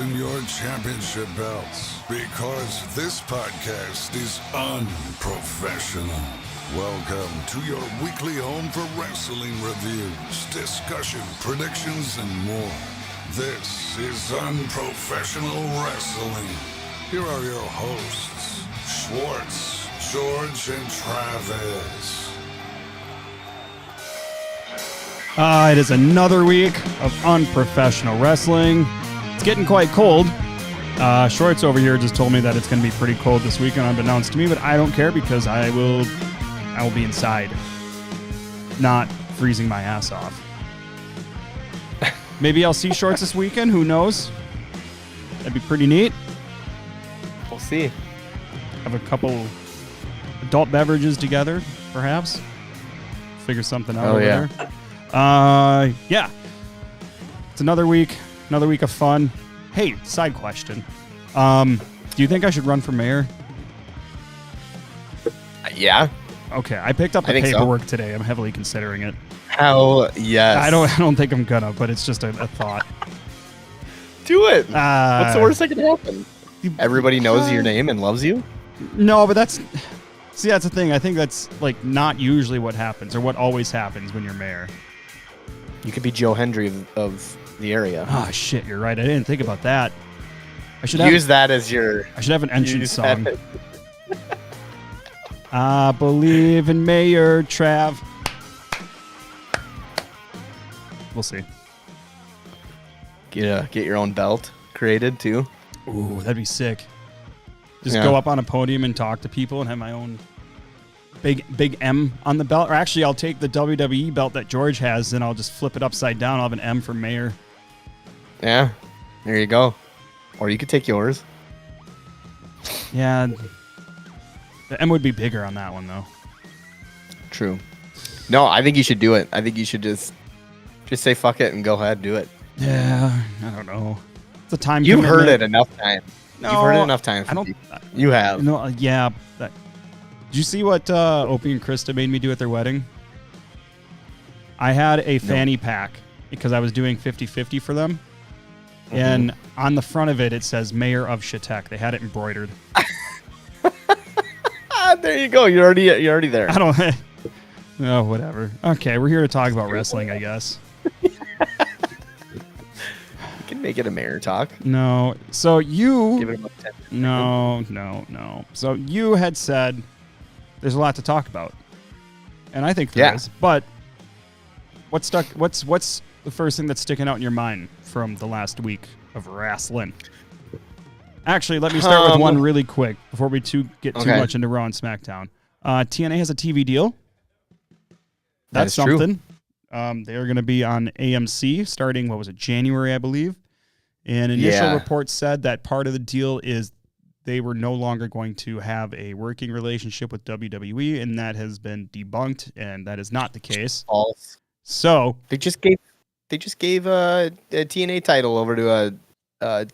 fasten your championship belts because this podcast is unprofessional. Welcome to your weekly home for wrestling reviews, discussion, predictions, and more. This is Unprofessional Wrestling. Here are your hosts, Schwartz, George, and Travis. It is another week of unprofessional wrestling. It's getting quite cold. Shorts over here just told me that it's going to be pretty cold this weekend, unbeknownst to me, but I don't care because I will be inside, not freezing my ass off. Maybe I'll see Shorts this weekend. Who knows? That'd be pretty neat. We'll see. Have a couple adult beverages together, perhaps. Figure something out over there. Yeah. It's another week of fun. Hey, side question. Do you think I should run for mayor? Yeah. Okay, I picked up the paperwork today. I'm heavily considering it. Hell yes. I don't think I'm gonna, but it's just a thought. Do it. What's the worst that can happen? Everybody knows your name and loves you? No, but that's the thing. I think that's like not usually what happens or what always happens when you're mayor. You could be Joe Hendry of the area. Oh shit, you're right. I didn't think about that. I should use that as your. I should have an entrance song. I believe in Mayor Trav. We'll see. Get your own belt created too. Ooh, that'd be sick. Just go up on a podium and talk to people and have my own big M on the belt. Or actually, I'll take the WWE belt that George has and I'll just flip it upside down. I'll have an M for mayor. Yeah, there you go. Or you could take yours. Yeah, the M would be bigger on that one though. True. No, I think you should do it. I think you should just say fuck it and go ahead, do it. Yeah, I don't know. It's a time. You've heard it enough times. No, you've heard it enough times. You have. No, yeah. Did you see what Opie and Krista made me do at their wedding? I had a fanny pack because I was doing 50-50 for them. Mm-hmm. And on the front of it, it says Mayor of Shatek. They had it embroidered. There you go. You're already there. I don't. Oh, whatever. Okay, we're here to talk about wrestling, I guess. You can make it a mayor talk. No. So you. Give it a No. So you had said there's a lot to talk about, and I think there is. But what's the first thing that's sticking out in your mind from the last week of wrestling? Actually, let me start with one really quick before we get too much into Raw and SmackDown. TNA has a TV deal. That's something. They are going to be on AMC starting, January, I believe. And initial reports said that part of the deal is they were no longer going to have a working relationship with WWE, and that has been debunked, and that is not the case. False. So they just gave a TNA title over to a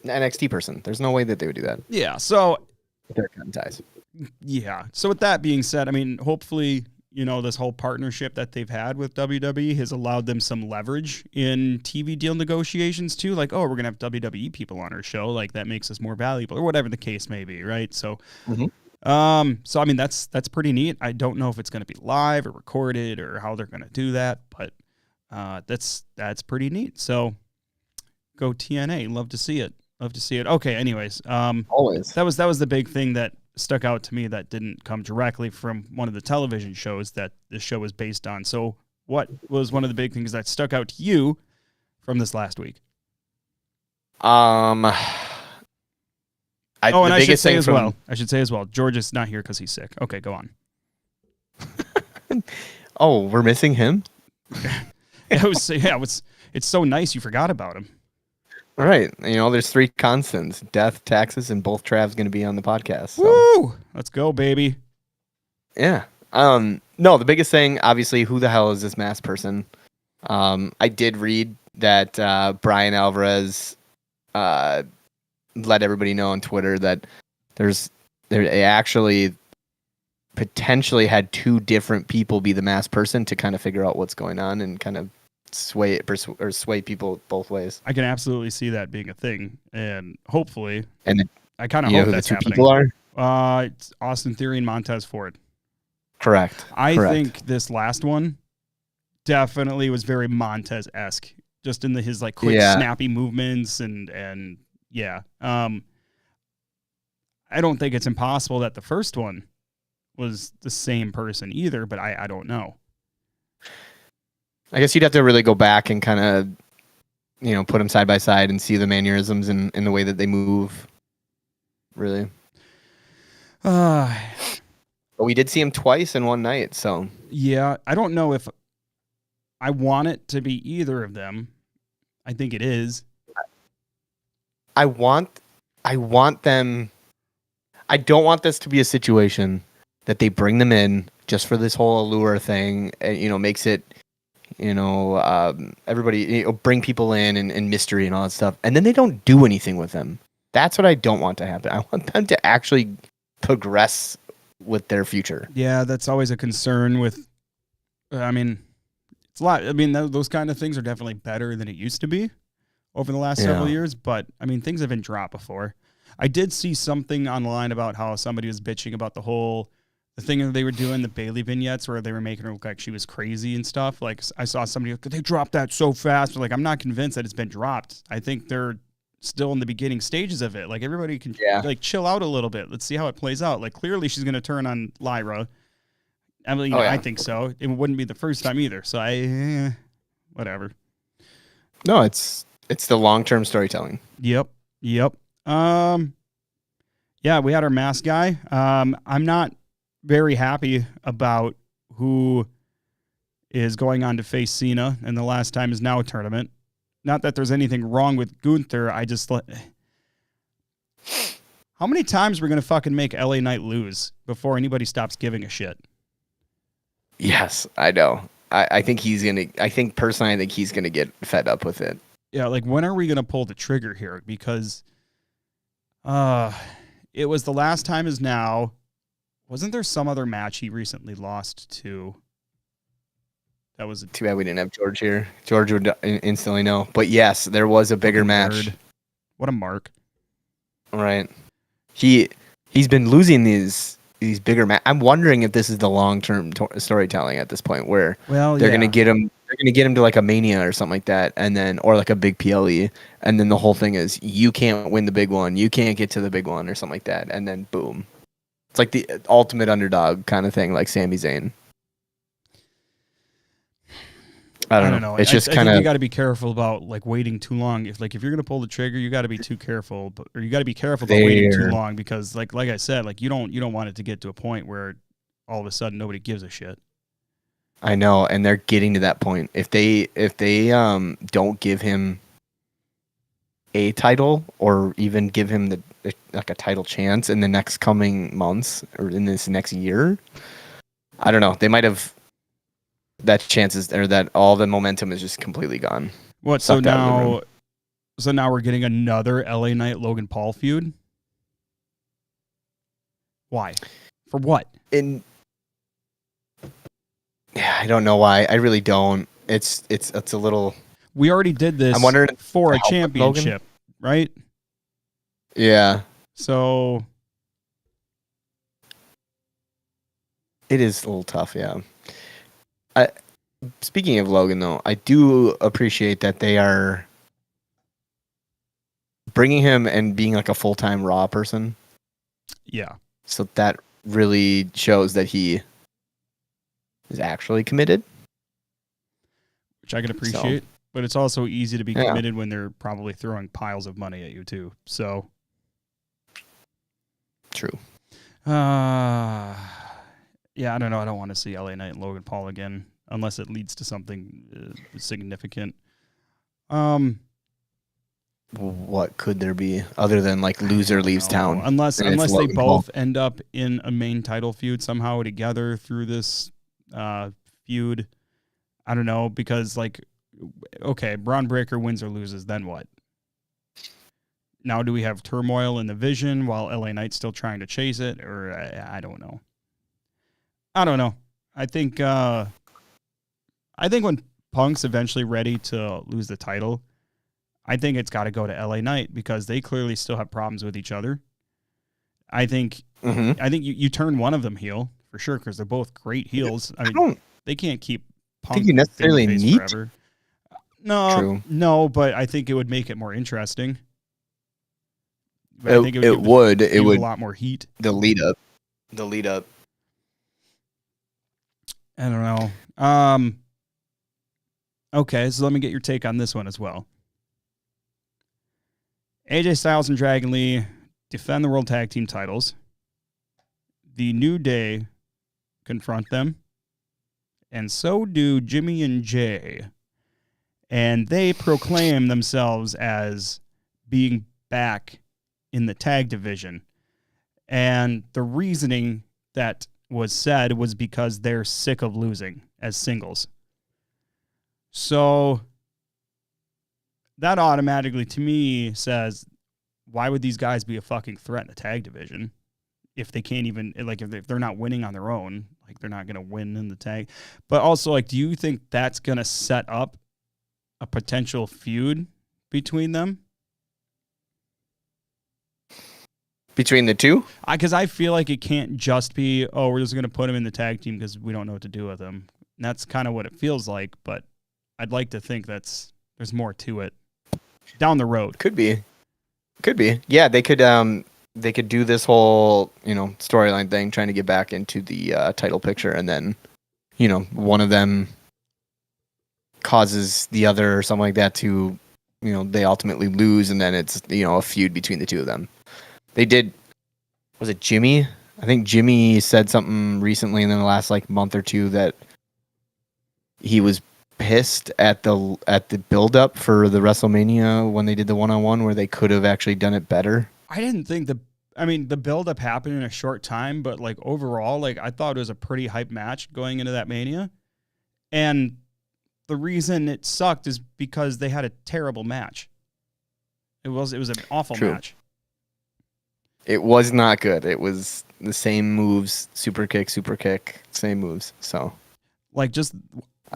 NXT person. There's no way that they would do that. Yeah. So they're cutting ties. Yeah. So with that being said, I mean, hopefully, this whole partnership that they've had with WWE has allowed them some leverage in TV deal negotiations too. Like, oh, we're going to have WWE people on our show. Like that makes us more valuable or whatever the case may be. Right. So, so I mean, that's pretty neat. I don't know if it's going to be live or recorded or how they're going to do that, but that's pretty neat. So go TNA. Love to see it. Okay. Anyways, always that was the big thing that stuck out to me that didn't come directly from one of the television shows that this show is based on. So what was one of the big things that stuck out to you from this last week? I should say as well, George is not here because he's sick. Okay, go on. Oh, we're missing him? It's so nice you forgot about him. All right. There's 3 constants: death, taxes, and both Trav's going to be on the podcast. So. Woo! Let's go, baby. Yeah. No, the biggest thing, obviously, who the hell is this masked person? I did read that Brian Alvarez let everybody know on Twitter that they actually potentially had 2 different people be the masked person to kind of figure out what's going on and kind of sway people both ways. I can absolutely see that being a thing, and hopefully, And I kind of you know hope who the that's two happening. people are? It's Austin Theory and Montez Ford. Correct. I think this last one definitely was very Montez-esque, just in his like quick, snappy movements and yeah. I don't think it's impossible that the first one was the same person either, but I don't know. I guess you'd have to really go back and kind of, put them side by side and see the mannerisms and the way that they move. Really. But we did see him twice in one night, so. Yeah, I don't know if I want it to be either of them. I think it is. I want them. I don't want this to be a situation that they bring them in just for this whole allure thing. Makes it, everybody, bring people in and mystery and all that stuff, and then they don't do anything with them. That's what I don't want to happen. I want them to actually progress with their future. Yeah, that's always a concern with. I mean, it's a lot. I mean, those kind of things are definitely better than it used to be over the last several years. But I mean, things have been dropped before. I did see something online about how somebody was bitching about the thing that they were doing, the Bailey vignettes, where they were making her look like she was crazy and stuff. Like, I saw somebody, they dropped that so fast. Like, I'm not convinced that it's been dropped. I think they're still in the beginning stages of it. Like, everybody can like chill out a little bit. Let's see how it plays out. Like, clearly she's going to turn on Lyra. I mean, I think so. It wouldn't be the first time either. So whatever. No, it's the long-term storytelling. Yep. Yeah, we had our mask guy. I'm not very happy about who is going on to face Cena, and the last time is now a tournament. Not that there's anything wrong with Gunther. I just how many times we're gonna fucking make LA Knight lose before anybody stops giving a shit? Yes, I know. I think he's gonna. I think he's gonna get fed up with it. Yeah, like when are we gonna pull the trigger here? Because it was the last time is now. Wasn't there some other match he recently lost to? That was too bad we didn't have George here. George would instantly know. But yes, there was a bigger match. What a mark! Right. He's been losing these bigger matches. I'm wondering if this is the long-term storytelling at this point, where they're gonna get him. They're gonna get him to like a Mania or something like that, and then or like a big PLE, and then the whole thing is you can't win the big one, you can't get to the big one or something like that, and then boom, it's like the ultimate underdog kind of thing, like Sami Zayn. I don't know. It's just kind of you got to be careful about like waiting too long. If you're gonna pull the trigger, you got to be too careful, or you got to be careful about waiting too long because like I said, like you don't want it to get to a point where all of a sudden nobody gives a shit. I know, and they're getting to that point. If they don't give him a title or even give him like a title chance in the next coming months or in this next year, I don't know. They might have that chances or that all the momentum is just completely gone. What? So now we're getting another LA Knight Logan Paul feud. Why? For what? Yeah, I don't know why. I really don't. It's a little. We already did this. I'm wondering for a championship, right? Yeah. So it is a little tough. Yeah. Speaking of Logan, though, I do appreciate that they are bringing him and being like a full-time Raw person. Yeah. So that really shows that he is actually committed, which I can appreciate. But it's also easy to be committed when they're probably throwing piles of money at you too. So true. Yeah, I don't know. I don't want to see LA Knight and Logan Paul again unless it leads to something significant. What could there be other than like loser leaves town? Unless they both end up in a main title feud somehow together through this feud. I don't know, because like, okay, Bron Breaker wins or loses, then what? Now do we have turmoil in the Vision while LA Knight's still trying to chase it? Or I don't know. I think when Punk's eventually ready to lose the title, I think it's got to go to LA Knight because they clearly still have problems with each other. I think you turn one of them heel for sure because they're both great heels. I mean, they can't keep Punk. Think you necessarily need forever. No, but I think it would make it more interesting. I think it would a lot more heat. The lead up. I don't know. Okay, so let me get your take on this one as well. AJ Styles and Dragon Lee defend the World Tag Team titles. The New Day confront them. And so do Jimmy and Jay. And they proclaim themselves as being back in the tag division. And the reasoning that was said was because they're sick of losing as singles. So that automatically to me says, why would these guys be a fucking threat in the tag division if they can't even, like, if they're not winning on their own, like they're not going to win in the tag. But also, like, do you think that's going to set up a potential feud between them? Between the two? Because I feel like it can't just be, oh, we're just going to put him in the tag team because we don't know what to do with him. And that's kind of what it feels like, but I'd like to think there's more to it down the road. Could be. Yeah, they could do this whole, storyline thing, trying to get back into the title picture, and then, one of them causes the other or something like that to, they ultimately lose, and then it's, a feud between the two of them. They did, was it Jimmy? I think Jimmy said something recently in the last month or two that he was pissed at the build up for the WrestleMania when they did the one-on-one where they could have actually done it better. I didn't think the build up happened in a short time, but overall, I thought it was a pretty hype match going into that Mania. And the reason it sucked is because they had a terrible match. It was an awful match. It was not good. It was the same moves, super kick, same moves. So, just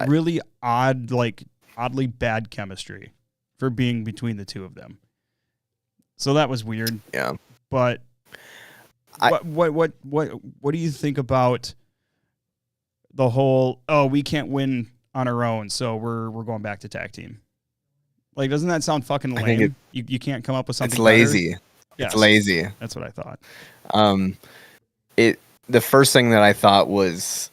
really oddly bad chemistry for being between the two of them. So that was weird. Yeah. But what do you think about the whole, we can't win on our own, so we're going back to tag team? Doesn't that sound fucking lame? You can't come up with something. It's lazy. Better? Yes, it's lazy. That's what I thought. The first thing that I thought was,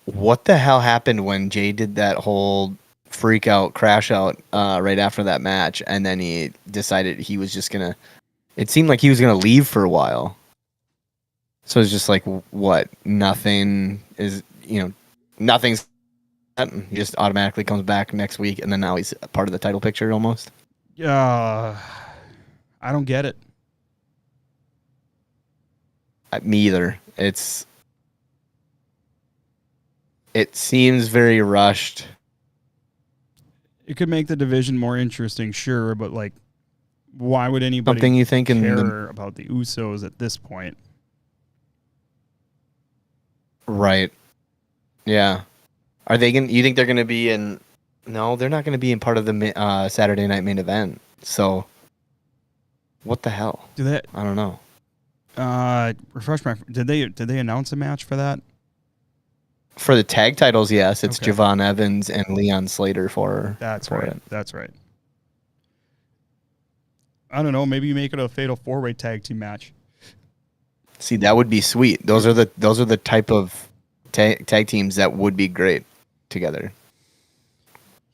what the hell happened when Jay did that whole freak out, crash out right after that match, and then he decided he was just gonna. It seemed like he was gonna leave for a while. So it's just what? Nothing is, nothing's. He just automatically comes back next week, and then now he's part of the title picture almost. I don't get it. Me either. It seems very rushed. It could make the division more interesting, sure, but why would anybody something you think care about the Usos at this point? Right. Yeah. Are they going? You think they're going to be in? No, they're not going to be in part of the Saturday Night Main Event. So, what the hell? I don't know. Refresh my. Did they announce a match for that? For the tag titles, yes, it's okay. Javon Evans and Leon Slater for. That's right. That's right. I don't know. Maybe you make it a fatal 4-way tag team match. See, that would be sweet. Those are the type of tag teams that would be great together.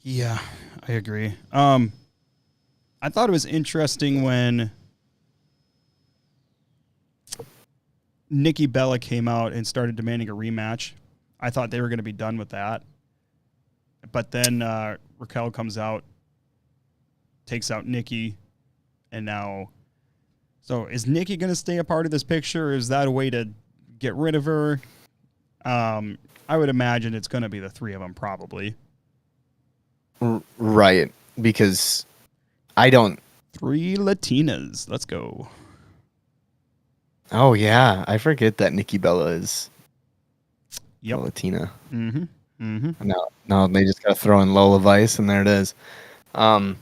Yeah, I agree. I thought it was interesting when Nikki Bella came out and started demanding a rematch. I thought they were going to be done with that. But then Raquel comes out, takes out Nikki, and now... So is Nikki going to stay a part of this picture, or is that a way to get rid of her? I would imagine it's going to be the three of them, probably. Right, because I don't... 3 Latinas. Let's go. Oh, yeah. I forget that Nikki Bella is... Yep. Latina. Mm-hmm. Mm-hmm. No, they just got to throw in Lola Vice, and there it is. I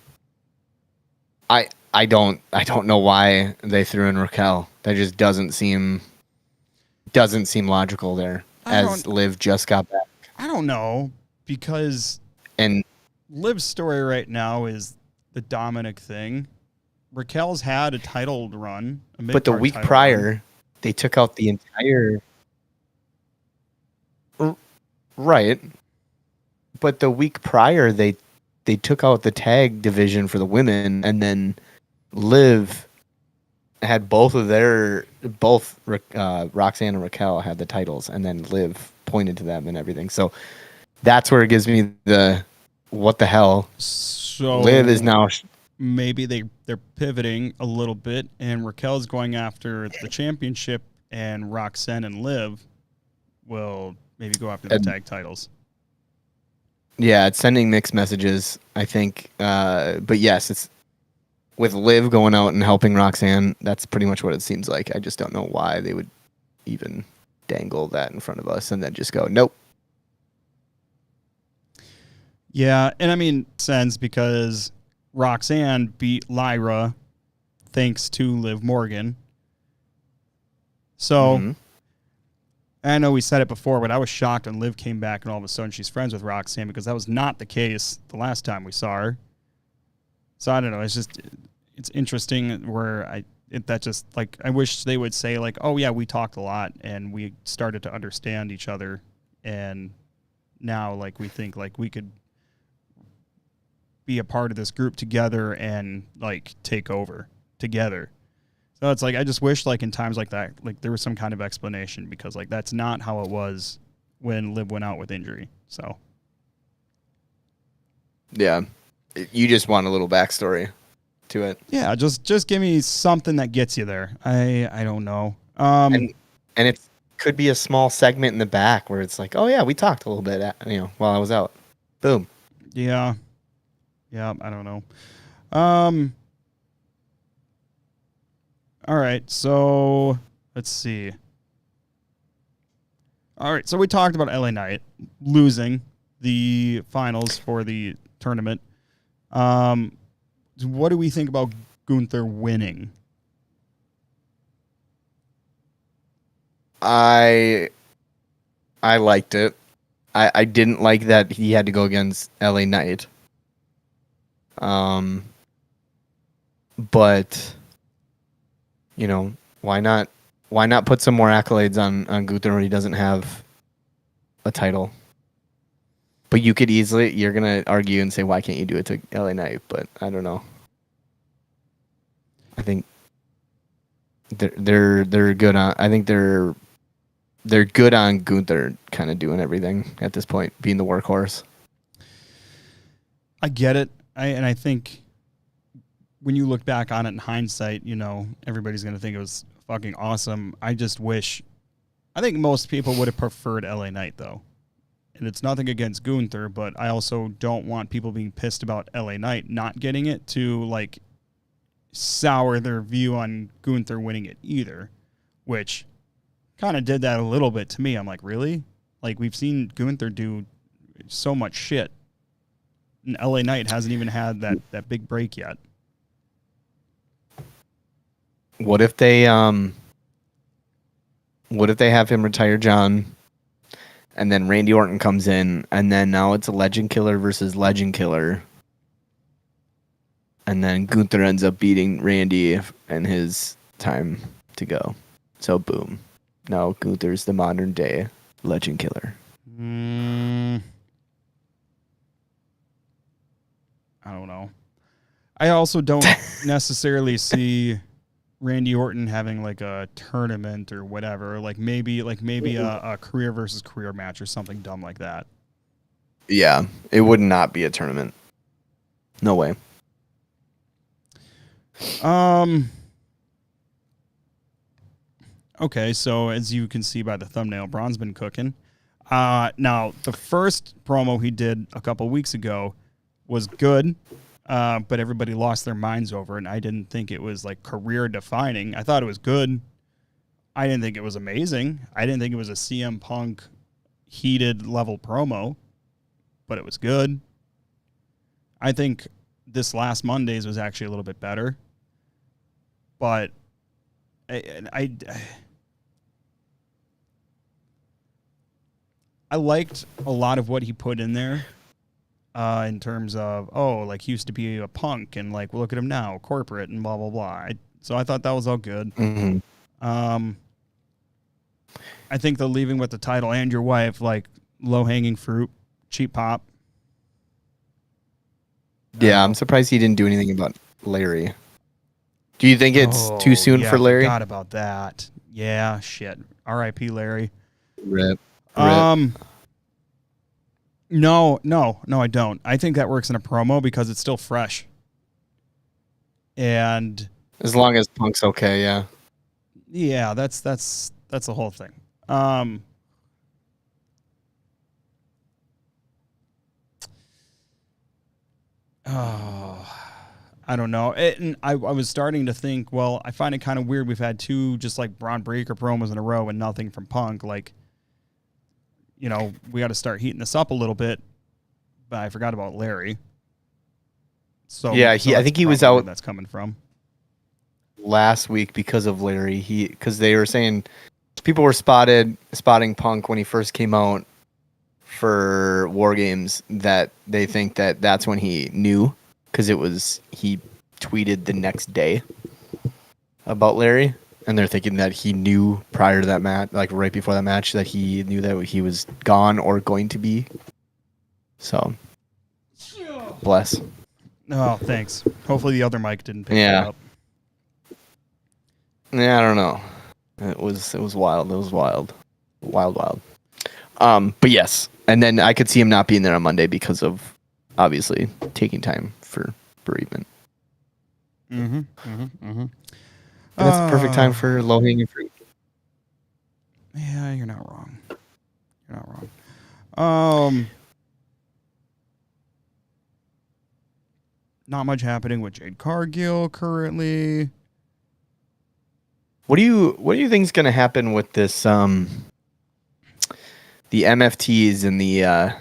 don't know why they threw in Raquel. That just doesn't seem logical there. As Liv just got back. I don't know, because And Liv's story right now is the Dominic thing. Raquel's had a title run, but the week prior, they took out the entire. Right. But the week prior, they took out the tag division for the women, and then Liv had both Roxanne and Raquel had the titles, and then Liv pointed to them and everything. So that's where it gives me the what the hell. So Liv is now maybe they're pivoting a little bit, and Raquel's going after the championship, and Roxanne and Liv will maybe go after the tag titles. Yeah, it's sending mixed messages, I think. But yes, it's with Liv going out and helping Roxanne. That's pretty much what it seems like. I just don't know why they would even dangle that in front of us and then just go, nope. Yeah, and I mean, sense, because Roxanne beat Lyra thanks to Liv Morgan. So, I know we said it before, but I was shocked when Liv came back and all of a sudden she's friends with Roxanne, because that was not the case the last time we saw her. So I don't know. It's just, it's interesting where I wish they would say like, oh yeah, we talked a lot and we started to understand each other, and now like we think like we could be a part of this group together and like take over together. So it's like, I just wish like in times like that, like there was some kind of explanation, because like that's not how it was when Liv went out with injury. So yeah, you just want a little backstory to it. Yeah, just give me something that gets you there. I don't know. And it could be a small segment in the back where it's like, oh yeah, we talked a little bit, while I was out. Boom. Yeah, I don't know. All right, so let's see. All right, so we talked about LA Knight losing the finals for the tournament. What do we think about Gunther winning? I liked it. I didn't like that he had to go against LA Knight. But why not put some more accolades on Gunther when he doesn't have a title? But you could you're gonna argue and say, why can't you do it to LA Knight? But I don't know. I think they're good on. I think they're good on Gunther kind of doing everything at this point, being the workhorse. I get it. I think when you look back on it in hindsight, everybody's going to think it was fucking awesome. I think most people would have preferred LA Knight, though. And it's nothing against Gunther, but I also don't want people being pissed about LA Knight not getting it to, like, sour their view on Gunther winning it either, which kind of did that a little bit to me. I'm like, really? Like, we've seen Gunther do so much shit, and LA Knight hasn't even had that big break yet. What if they have him retire John, and then Randy Orton comes in, and then now it's a Legend Killer versus Legend Killer, and then Gunther ends up beating Randy and his time to go. So boom. Now Gunther's the modern day Legend Killer. I don't know. I also don't necessarily see Randy Orton having like a tournament or whatever. Like maybe a career versus career match or something dumb like that. Yeah, it would not be a tournament. No way. Okay, so as you can see by the thumbnail, Bron's been cooking. Now, the first promo he did a couple weeks ago was good, but everybody lost their minds over it, and I didn't think it was like career defining. I thought it was good. I didn't think it was amazing. I didn't think it was a CM Punk heated level promo. but it was good. I think this last Monday's was actually a little bit better. But I liked a lot of what he put in there in terms of, like he used to be a punk and like, well, look at him now, corporate and blah, blah, blah. So I thought that was all good. Mm-hmm. I think the leaving with the title and your wife, like low-hanging fruit, cheap pop. Yeah, I'm surprised he didn't do anything about Larry. Do you think it's too soon for Larry? I forgot about that. Yeah, shit. R.I.P. Larry. Rip. No, I don't. I think that works in a promo because it's still fresh. And as long as Punk's okay, yeah. Yeah, that's the whole thing. I don't know. And I was starting to think, well, I find it kind of weird. We've had two just like Bron Breaker promos in a row and nothing from Punk. Like, we got to start heating this up a little bit. But I forgot about Larry. So yeah, I think he was out. That's coming from last week because of Larry. Because they were saying people were spotting Punk when he first came out for War Games, that they think that's when he knew, because he tweeted the next day about Larry, and they're thinking that he knew prior to that match, like right before that match, that he knew that he was gone or going to be. So, bless. Oh, thanks. Hopefully the other mic didn't pick it up. Yeah, I don't know. It was wild. It was wild. Wild. But yes. And then I could see him not being there on Monday because of, obviously, taking time for bereavement. And that's the perfect time for low-hanging fruit. Yeah, you're not wrong. Not much happening with Jade Cargill currently. What do you think is going to happen with this? The MFTs and the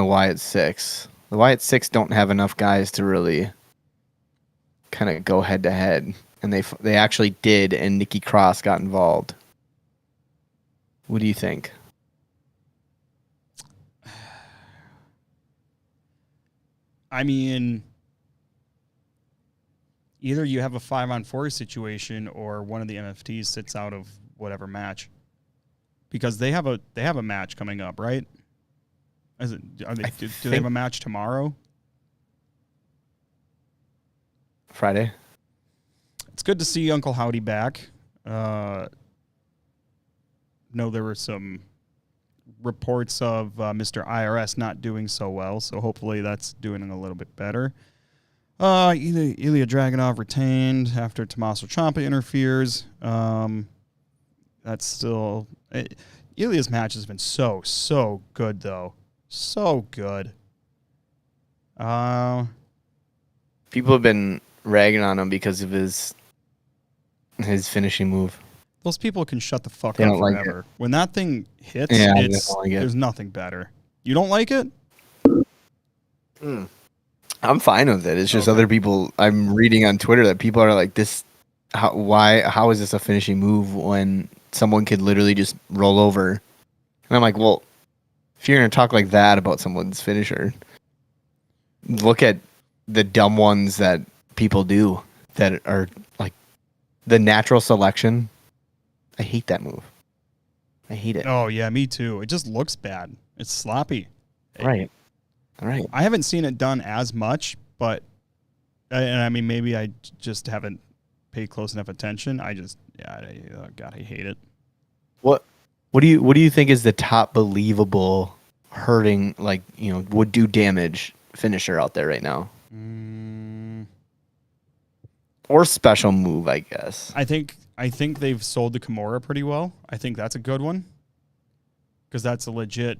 Wyatt Six. The Wyatt Six don't have enough guys to really kind of go head to head, and they actually did, and Nikki Cross got involved. What do you think? I mean, either you have a 5-on-4 situation or one of the MFTs sits out of whatever match. Because they have a match coming up, right? Do they have a match tomorrow? Friday. It's good to see Uncle Howdy back. No, there were some reports of Mr. IRS not doing so well, so hopefully that's doing a little bit better. Ilya Dragunov retained after Tommaso Ciampa interferes. That's still... Ilya's match has been so good, though. So good. People have been ragging on him because of his finishing move. Those people can shut the fuck up forever. Like when that thing hits, there's nothing better. You don't like it? I'm fine with it. It's just other people. I'm reading on Twitter that people are like, "This, how is this a finishing move when someone could literally just roll over?" And I'm like, well, if you're gonna talk like that about someone's finisher, look at the dumb ones that people do that are like the natural selection. I hate that move. I hate it. Oh yeah, me too. It just looks bad. It's sloppy. Right. All right. I haven't seen it done as much, but and I mean maybe I just haven't paid close enough attention. I hate it. What do you think is the top believable hurting, like, would do damage finisher out there right now? Or special move, I guess. I think they've sold the Kimura pretty well. I think that's a good one. Because that's a legit,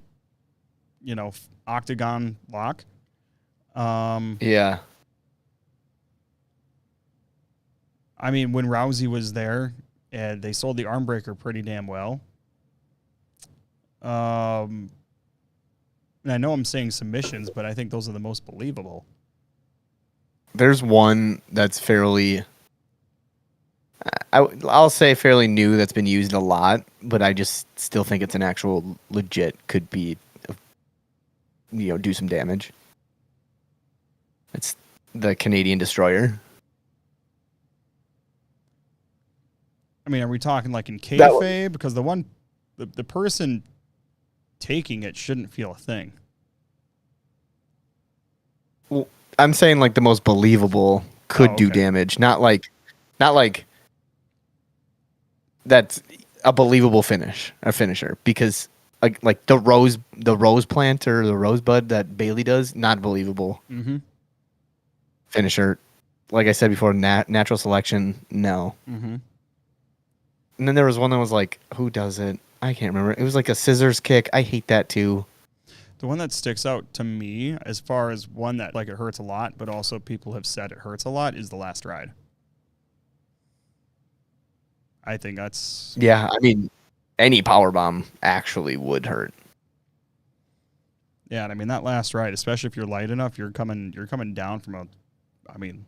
octagon lock. Yeah. I mean, when Rousey was there, and they sold the arm breaker pretty damn well. And I know I'm saying submissions, but I think those are the most believable. There's one that's fairly, I'll say fairly new that's been used a lot, but I just still think it's an actual legit could be, do some damage. It's the Canadian Destroyer. I mean, are we talking like in kayfabe? Because the person taking it shouldn't feel a thing. Well, I'm saying like the most believable could do damage, not like that's a believable finisher, because like the rose plant or the rosebud that Bailey does, not believable. Mm-hmm. Finisher. Like I said before, natural selection, no. Mm-hmm. And then there was one that was like, who does it? I can't remember. It was like a scissors kick. I hate that too. The one that sticks out to me as far as one that like it hurts a lot, but also people have said it hurts a lot, is the last ride. I think that's... Yeah, I mean, any powerbomb actually would hurt. Yeah, and I mean, that last ride, especially if you're light enough, you're coming down from a... I mean,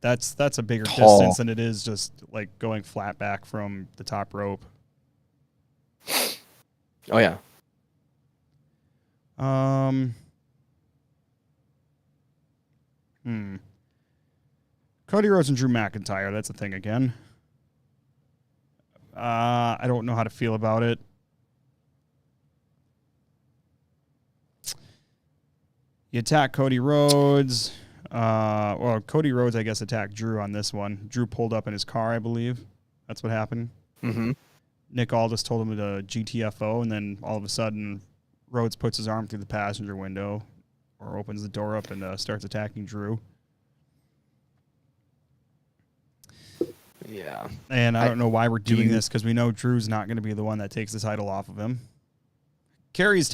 that's a bigger distance than it is just like going flat back from the top rope. Oh, yeah. Cody Rhodes and Drew McIntyre, that's a thing again. I don't know how to feel about it. You attack Cody Rhodes. Well, Cody Rhodes, I guess, attacked Drew on this one. Drew pulled up in his car, I believe. That's what happened. Mm-hmm. Nick Aldis told him to GTFO, and then all of a sudden, Rhodes puts his arm through the passenger window or opens the door up and starts attacking Drew. Yeah. And I don't know why we're doing this, because we know Drew's not going to be the one that takes the title off of him. Cody's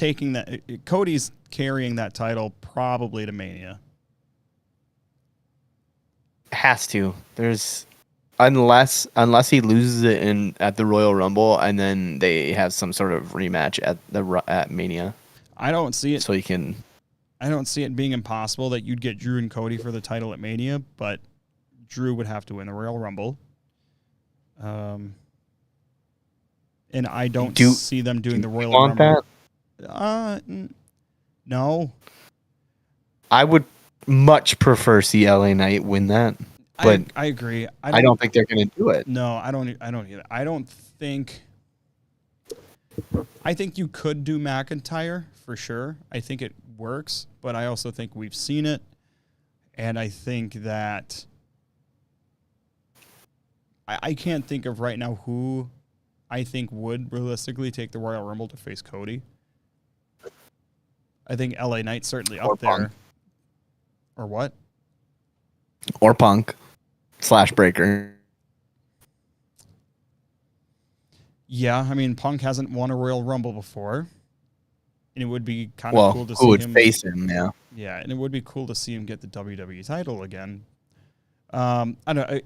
carrying that title probably to Mania. Has to. There's unless he loses it at the Royal Rumble and then they have some sort of rematch at Mania. I don't see it. So you can. I don't see it being impossible that you'd get Drew and Cody for the title at Mania, but Drew would have to win the Royal Rumble. And I don't see them doing the Royal Rumble. That? No. I would much prefer see LA Knight win that, but I agree. I don't think they're going to do it. No, I don't either. I think you could do McIntyre for sure. I think it works, but I also think we've seen it, and I think that I can't think of right now who I think would realistically take the Royal Rumble to face Cody. I think LA Knight's certainly up there. Punk. Or what? Or Punk / Breaker. Yeah, I mean, Punk hasn't won a Royal Rumble before. And it would be kind of cool to see who would him face him, yeah. Yeah, and it would be cool to see him get the WWE title again. I don't know.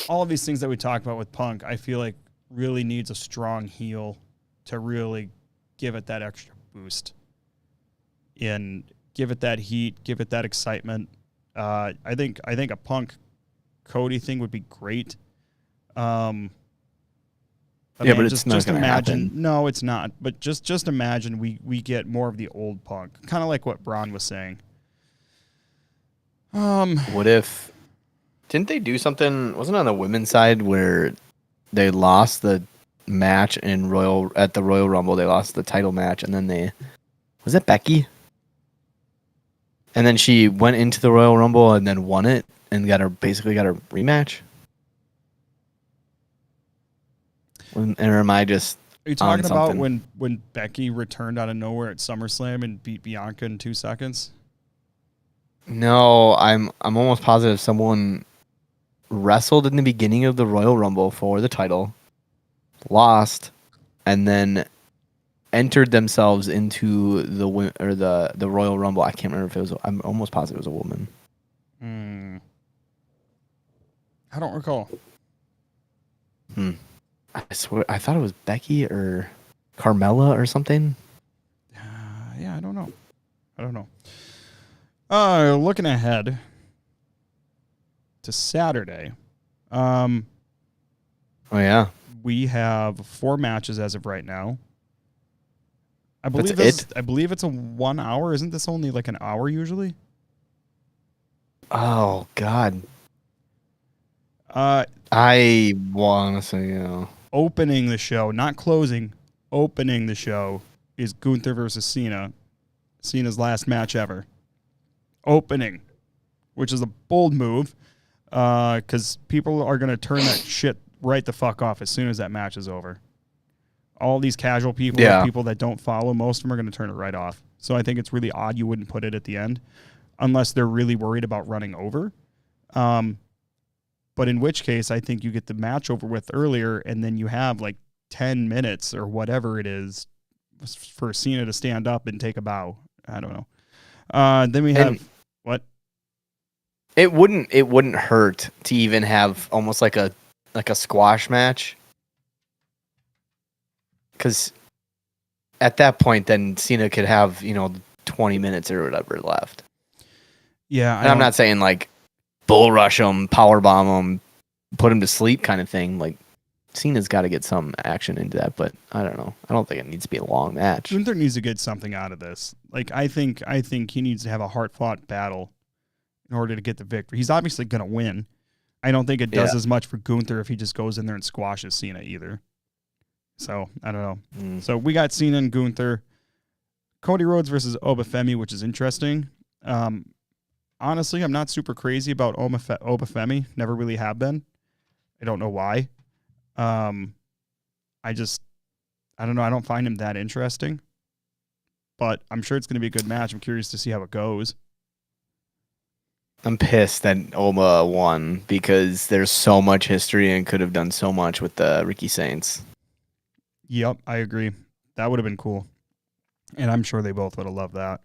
All of these things that we talk about with Punk, I feel like really needs a strong heel to really give it that extra boost. And give it that heat, give it that excitement. I think a Punk Cody thing would be great. But it's not going to happen. No, it's not. But just imagine we get more of the old Punk, kind of like what Bron was saying. What if? Didn't they do something? Wasn't it on the women's side where they lost the match at the Royal Rumble? They lost the title match, and then was it Becky? And then she went into the Royal Rumble and then won it and basically got her rematch. Or am I just? Are you talking about when Becky returned out of nowhere at SummerSlam and beat Bianca in 2 seconds? No, I'm almost positive someone wrestled in the beginning of the Royal Rumble for the title, lost, and then entered themselves into the Royal Rumble. I can't remember if it was. I'm almost positive it was a woman. I don't recall. I swear, I thought it was Becky or Carmella or something. Yeah, I don't know. Looking ahead to Saturday. Oh yeah. We have 4 matches as of right now. I believe it's a 1 hour. Isn't this only like an hour usually? Oh God. I want to say opening the show, not closing. Opening the show is Gunther versus Cena. Cena's last match ever. Opening, which is a bold move, because people are going to turn that shit right the fuck off as soon as that match is over. All these casual people, people that don't follow, most of them are going to turn it right off. So I think it's really odd you wouldn't put it at the end, unless they're really worried about running over. But in which case, I think you get the match over with earlier, and then you have like 10 minutes or whatever it is for Cena to stand up and take a bow. I don't know. Then we have what? It wouldn't hurt to even have almost like a squash match, because at that point, then Cena could have 20 minutes or whatever left. Yeah, and I'm not saying like bull rush him, power bomb him, put him to sleep kind of thing. Like Cena's got to get some action into that, but I don't know. I don't think it needs to be a long match. Gunther needs to get something out of this. Like I think he needs to have a hard-fought battle in order to get the victory. He's obviously going to win. I don't think it does as much for Gunther if he just goes in there and squashes Cena either. So, I don't know. So, we got Cena and Gunther. Cody Rhodes versus Obafemi, which is interesting. Honestly, I'm not super crazy about Obafemi. Never really have been. I don't know why. I don't know. I don't find him that interesting. But I'm sure it's going to be a good match. I'm curious to see how it goes. I'm pissed that Oba won because there's so much history and could have done so much with the Ricky Saints. Yep, I agree. That would have been cool. And I'm sure they both would have loved that.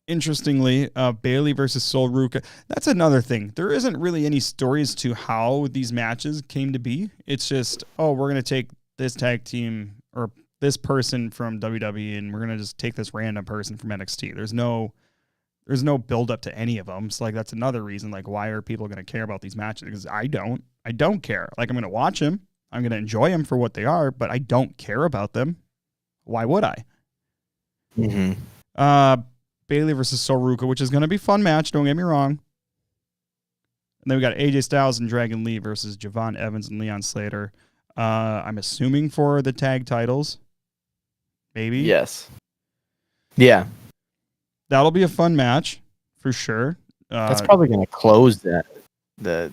Interestingly, Bayley versus Sol Ruca. That's another thing. There isn't really any stories to how these matches came to be. It's just, we're going to take this tag team or this person from WWE and we're going to just take this random person from NXT. There's no build up to any of them. So like that's another reason, like why are people going to care about these matches? Because I don't care. Like I'm going to watch them. I'm going to enjoy them for what they are, but I don't care about them. Why would I? Mm-hmm. Bayley versus Sol Ruca, which is going to be a fun match. Don't get me wrong. And then we got AJ Styles and Dragon Lee versus Javon Evans and Leon Slater. I'm assuming for the tag titles. Maybe. Yes. Yeah. That'll be a fun match for sure. That's probably going to close the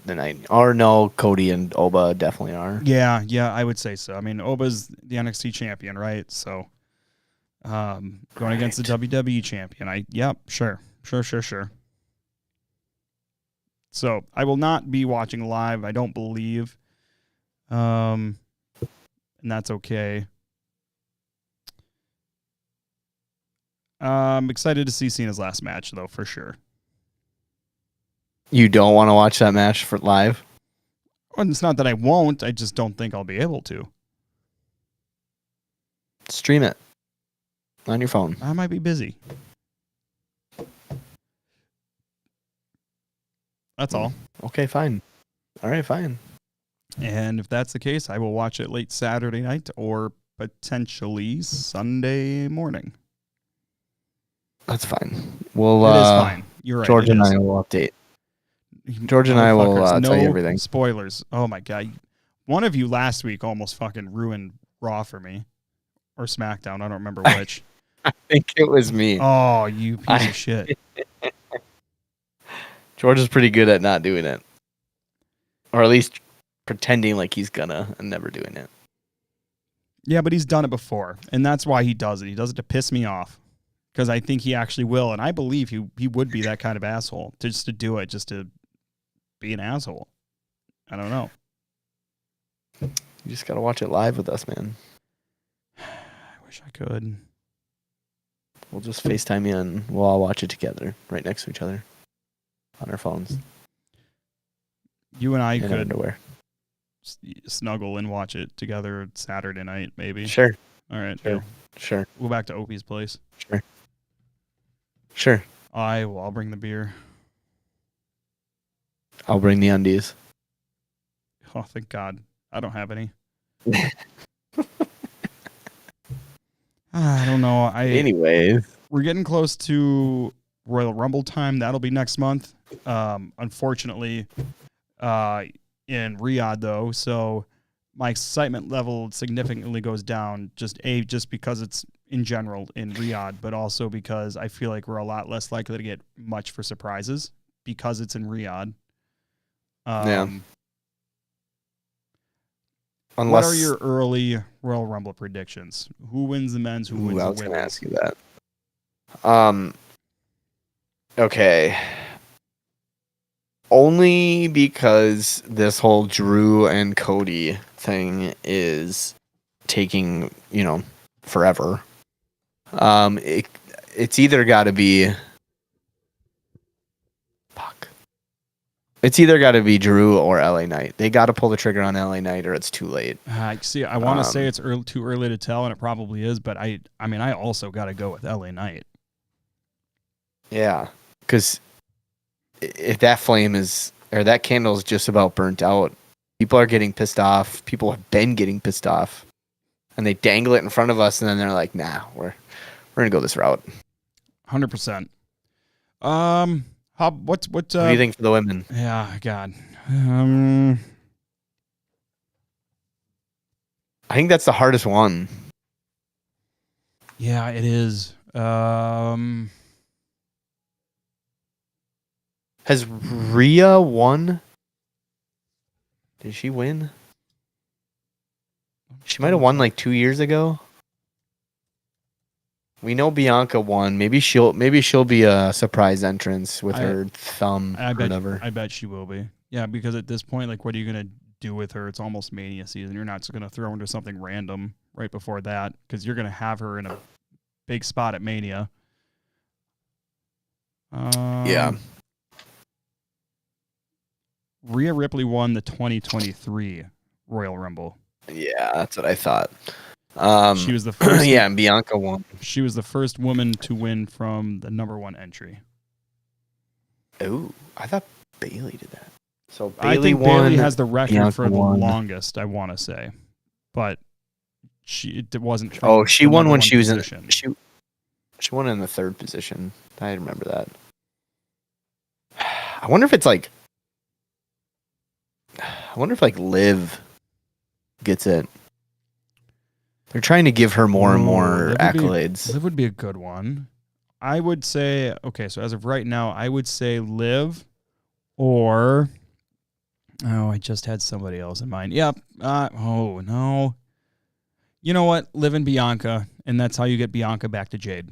night. Or no, Cody and Oba definitely are. Yeah, I would say so. I mean, Oba's the NXT champion, right? So going against the WWE champion. Sure. So I will not be watching live, I don't believe. And that's okay. I'm excited to see Cena's last match, though, for sure. You don't want to watch that match for live? Well, it's not that I won't. I just don't think I'll be able to. Stream it on your phone. I might be busy. That's all. Okay, fine. All right, fine. And if that's the case, I will watch it late Saturday night or potentially Sunday morning. That's fine. Well, it is fine. You're right. George and I will update. George and I will tell you everything. Spoilers. Oh my God. One of you last week almost fucking ruined Raw for me. Or SmackDown. I don't remember which. I think it was me. Oh, you piece of shit. George is pretty good at not doing it. Or at least pretending like he's gonna and never doing it. Yeah, but he's done it before. And that's why he does it. He does it to piss me off. Because I think he actually will. And I believe he would be that kind of asshole. Just to do it, just to be an asshole. I don't know. You just gotta watch it live with us, man. I wish I could. We'll just FaceTime you and we'll all watch it together, right next to each other. On our phones. You and I in could underwear. snuggle and watch it together Saturday night, maybe. Sure. All right. Sure. We'll go back to Opie's place. Sure. I'll bring the beer. I'll bring the undies. Oh, thank God. I don't have any. I don't know. Anyways. We're getting close to Royal Rumble time. That'll be next month. Unfortunately, in Riyadh, though. So my excitement level significantly goes down. Just because it's in general in Riyadh, but also because I feel like we're a lot less likely to get much for surprises because it's in Riyadh. Yeah. What are your early Royal Rumble predictions? Who wins the men's? Who wins the women's? I was going to ask you that. Okay. Only because this whole Drew and Cody thing is taking, forever. It's either got to be It's either got to be Drew or LA Knight. They got to pull the trigger on LA Knight, or it's too late. I want to say it's too early to tell, and it probably is. But I also got to go with LA Knight. Yeah, because if that that candle is just about burnt out, people are getting pissed off. People have been getting pissed off, and they dangle it in front of us, and then they're like, "Nah, we're gonna go this route." 100%. What do you think for the women? Yeah, God. I think that's the hardest one. Yeah, it is. Has Rhea won? Did she win? She might have won like 2 years ago. We know Bianca won. Maybe she'll be a surprise entrance with her thumb or whatever. I bet she will be. Yeah, because at this point, like, what are you gonna do with her? It's almost Mania season. You're not just gonna throw her into something random right before that because you're gonna have her in a big spot at Mania. Yeah. Rhea Ripley won the 2023 Royal Rumble. Yeah, that's what I thought. She was the first. Yeah, and Bianca won. She was the first woman to win from the number one entry. Oh, I thought Bayley did that. So I think Bayley has the record for the longest, I want to say, but it wasn't. She won when she was in. She won in the third position. I remember that. I wonder if Liv gets it. They're trying to give her more and more accolades. Liv would be a good one. I would say, okay, so as of right now, I would say Liv or... Oh, I just had somebody else in mind. Yep. Oh, no. You know what? Liv and Bianca, and that's how you get Bianca back to Jade.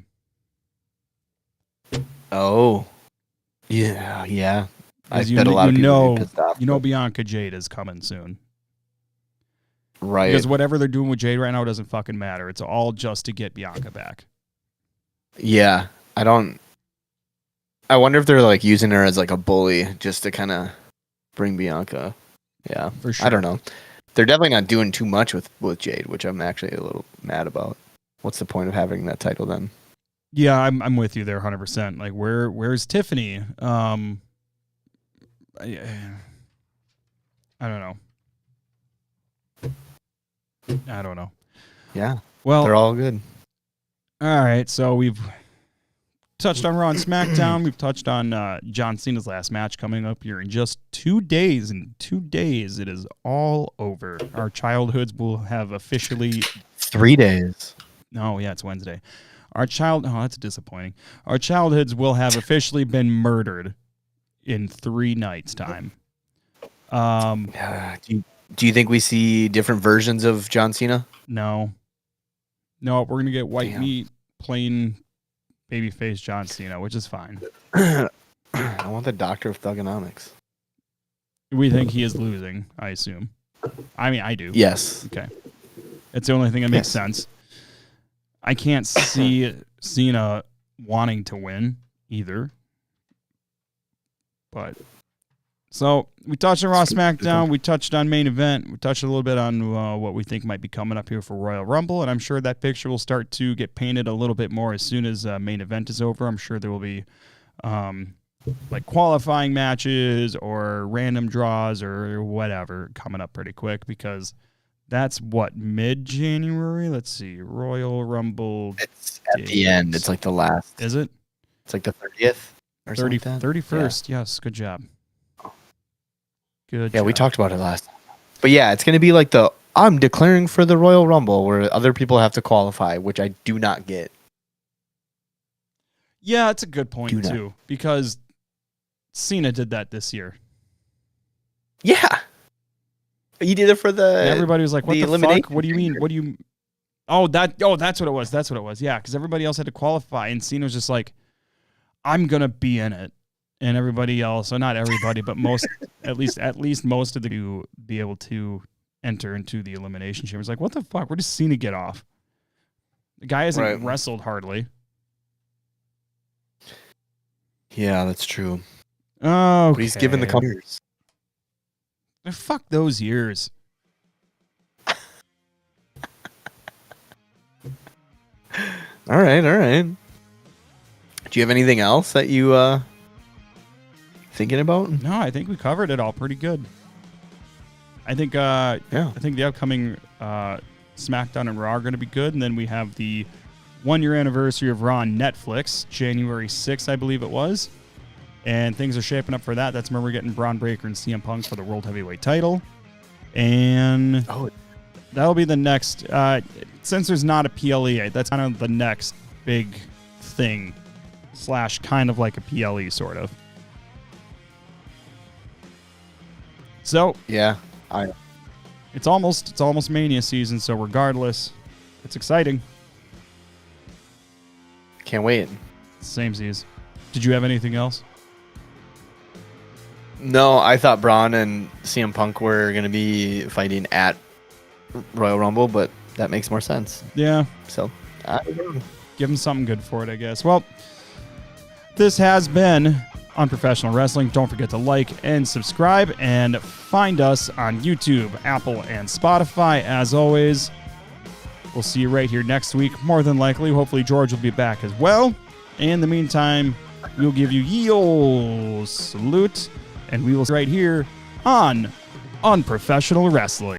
Oh. Yeah. I bet a lot of people would be pissed off. You know Bianca Jade is coming soon. Right. Because whatever they're doing with Jade right now doesn't fucking matter. It's all just to get Bianca back. Yeah. I wonder if they're like using her as like a bully just to kind of bring Bianca. Yeah. For sure. I don't know. They're definitely not doing too much with Jade, which I'm actually a little mad about. What's the point of having that title then? Yeah, I'm with you there 100%. Like where's Tiffany? I don't know. Yeah. Well, they're all good. All right, so we've touched on Raw and SmackDown. We've touched on John Cena's last match coming up here in just 2 days. In 2 days, it is all over. Our childhoods will have officially 3 days. No, yeah, it's Wednesday. Oh, that's disappointing. Our childhoods will have officially been murdered in 3 nights' time. Do you think we see different versions of John Cena? No, we're gonna get white meat, plain babyface John Cena, which is fine. I want the Doctor of Thugonomics. We think he is losing, I assume. I mean, I do. Yes. Okay. It's the only thing that makes sense. I can't see Cena wanting to win either. But So we touched on Raw SmackDown. We touched on main event. We touched a little bit on what we think might be coming up here for Royal Rumble. And I'm sure that picture will start to get painted a little bit more as soon as main event is over. I'm sure there will be like qualifying matches or random draws or whatever coming up pretty quick, because that's what, mid-January? Let's see. Royal Rumble. It's at the end. It's like the last. Is it? It's like the 30th or something like that. 31st. Yeah. Yes. Good job. Good Yeah, job. we talked about it last time. But yeah, it's going to be like I'm declaring for the Royal Rumble where other people have to qualify, which I do not get. Yeah, it's a good point too, because Cena did that this year. Yeah. He did it for the and everybody was like, what the fuck? What do you mean? Figure. What do you that's what it was. That's what it was. Yeah, because everybody else had to qualify, and Cena was just like, I'm gonna be in it. And everybody else, so not everybody, but most at least most of the to be able to enter into the elimination chamber. It's like, what the fuck? Where does Cena get off? The guy hasn't wrestled hardly. Yeah, that's true. Oh, but he's given the years. Fuck those years. All right. Do you have anything else that you thinking about? No, I think we covered it all pretty good. I think I think the upcoming SmackDown and Raw are going to be good, and then we have the 1-year anniversary of Raw on Netflix, January 6th, I believe it was. And things are shaping up for that. That's when we're getting Bron Breaker and CM Punk for the World Heavyweight title. And that'll be the next, since there's not a PLE, that's kind of the next big thing, / kind of like a PLE sort of. So yeah, it's almost Mania season, so regardless, it's exciting. Can't wait. Samesies. Did you have anything else? No, I thought Braun and CM Punk were going to be fighting at Royal Rumble, but that makes more sense. Yeah. So, give them something good for it, I guess. Well, this has been Unprofessional Wrestling. Don't forget to like and subscribe, and find us on YouTube, Apple, and Spotify. As always, we'll see you right here next week, more than likely. Hopefully, George will be back as well. In the meantime, we'll give you ye olde salute, and we will see you right here on Unprofessional Wrestling.